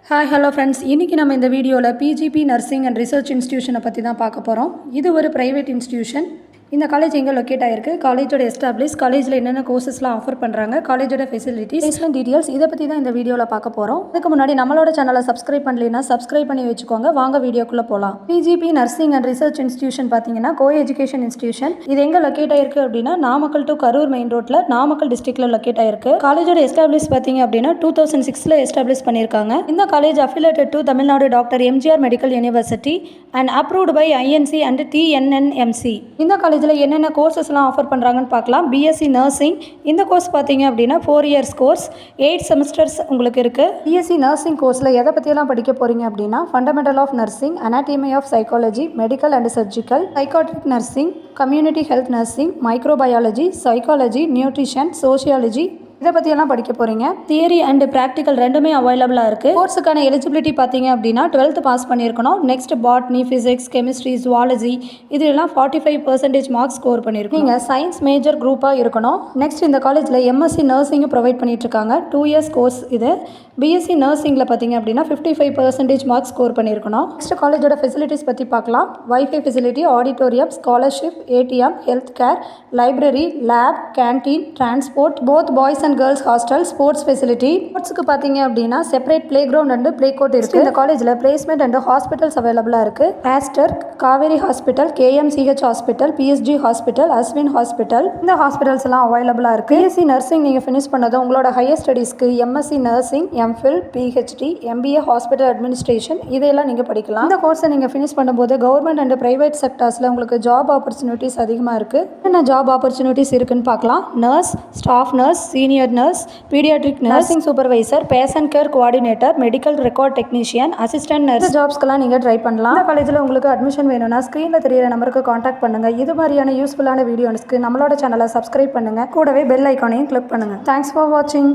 Hi hello friends, இன்றைக்கி நம்ம இந்த வீடியோவில் பிஜிபி நர்சிங் அண்ட் ரிசர்ச் இன்ஸ்டியூஷனை பற்றி தான் பார்க்க போகிறோம். இது ஒரு ப்ரைவேட் இன்ஸ்டியூஷன். இந்த காலேஜ் எங்கே லொக்கேட் ஆகிருக்கு, காலேஜோட எஸ்டாப்ளிஷ், காலேஜில் என்னென்ன கோர்சஸ்லாம் ஆஃபர் பண்ணுறாங்க, காலேஜோட ஃபெசிலிட்டிஸ் டீட்டெயில்ஸ் இதை பற்றி தான் இந்த வீடியோவில் பார்க்க போகிறோம். அதுக்கு முன்னாடி நம்மளோட சேனலை சப்ஸ்கிரைப் பண்ணலைன்னா சப்ஸ்கிரைப் பண்ணி வச்சுக்கோங்க. வாங்க வீடியோக்குள்ளே போகலாம். PGP nursing and research institution பார்த்தீங்கன்னா கோ எஜுகேஷன் இன்ஸ்டியூஷன். இது எங்கே லொக்கேட் ஆகிருக்கு அப்படின்னா நாமக்கல் டு கரூர் மெயின் ரோட்டில் நாமக்கல் டிஸ்ட்ரிக்டில் லொக்கேட் ஆகிருக்கு. காலேஜோட எஸ்டாப்ளிஷ் பார்த்தீங்க அப்படின்னா 2006 எஸ்டாப்ளிஷ் பண்ணியிருக்காங்க. இந்த college affiliated to Tamil Nadu doctor MGR medical university and approved by INC and TNNMC. இந்த காலேஜில் என்னென்ன கோர்சஸ்லாம் ஆஃபர் பண்ணுறாங்கன்னு பார்க்கலாம். பிஎஸ்சி நர்சிங், இந்த கோர்ஸ் பார்த்தீங்க அப்படின்னா 4 இயர்ஸ் கோர்ஸ், 8 செமஸ்டர்ஸ் உங்களுக்கு இருக்குது. பிஎஸ்சி நர்சிங் கோர்ஸில் எதை பற்றியெல்லாம் படிக்க போகிறீங்க அப்படின்னா fundamental of nursing, anatomy of psychology, medical and surgical, psychiatric nursing, community health nursing, microbiology, psychology, nutrition, sociology, இதை பற்றியெல்லாம் படிக்க போகிறீங்க. தியரி அண்ட் ப்ராக்டிக்கல் ரெண்டுமே அவைலபிளாக இருக்குது. கோர்ஸுக்கான எலிஜிபிலிட்டி பார்த்தீங்க அப்படின்னா 12th பாஸ் பண்ணியிருக்கணும். Next botany, physics, chemistry, zoology இதெல்லாம் 45% மார்க்ஸ் ஸ்கோர் பண்ணியிருக்கோம். நீங்கள் சயின்ஸ் மேஜர் குரூப்பாக இருக்கணும். நெக்ஸ்ட் இந்த காலேஜில் எம்எஸ்சி நர்சிங்கும் ப்ரொவைட் பண்ணிட்டுருக்காங்க. 2 இயர்ஸ் கோர்ஸ் இது. பிஎஸ்சி நர்சிங்கில் பார்த்தீங்க அப்படின்னா 55% மார்க்ஸ் ஸ்கோர் பண்ணியிருக்கணும். நெக்ஸ்ட் காலேஜோட ஃபெசிலிட்டிஸ் பற்றி பார்க்கலாம். Wifi facility, auditorium, scholarship, ATM, health care, library, lab, canteen, transport, both boys and girls hostel, sports facility. ஸ்போர்ட்ஸ்க்கு பார்த்தீங்க அப்படின்னா separate play ground and play court இருக்குது. இந்த காலேஜில் பிளேஸ்மெண்ட் அண்ட் ஹாஸ்பிட்டல்ஸ் அவைலபிளாக இருக்குது. Aster, Kauvery hospital, KMCH hospital, PSG hospital, Ashwin hospital, இந்த hospitals எல்லாம் அவைலபிளாக இருக்குது. பிஎஸ்சி நர்சிங் நீங்கள் ஃபினிஷ் பண்ணதும் உங்களோட ஹையர் ஸ்டடீஸ்க்கு MSc nursing, MPhil, PhD, MBA, hospital administration இதெல்லாம் நீங்கள் படிக்கலாம். இந்த கோர்ஸை நீங்கள் ஃபினிஷ் பண்ணும்போது கவர்மெண்ட் அண்ட் பிரைவேட் செக்டர்ஸில் உங்களுக்கு ஜாப் ஆப்பர்ச்சுனிட்டிஸ் அதிகமாக இருக்குது. என்ன ஜாப் ஆப்பர்ச்சுனிட்டிஸ் இருக்குன்னு பார்க்கலாம். Nurse, staff nurse, senior nurse, paediatric nursing supervisor, patient care coordinator, medical record technician, assistant nurse ஜாப்ஸ்க்கெல்லாம் நீங்கள் ட்ரை பண்ணலாம். இந்த காலேஜில் உங்களுக்கு அட்மிஷன் வேணும்னா ஸ்க்ரீனில் தெரியிற நம்பருக்கு காண்டாக்ட் பண்ணுங்கள். இது மாதிரியான யூஸ்ஃபுல்லான வீடியோஸ்க்கு நம்மளோட சேனலை சப்ஸ்கிரைப் பண்ணுங்கள். கூடவே பெல் ஐக்கானையும் கிளிக் பண்ணுங்கள். தேங்க்ஸ் ஃபார் வாட்சிங்.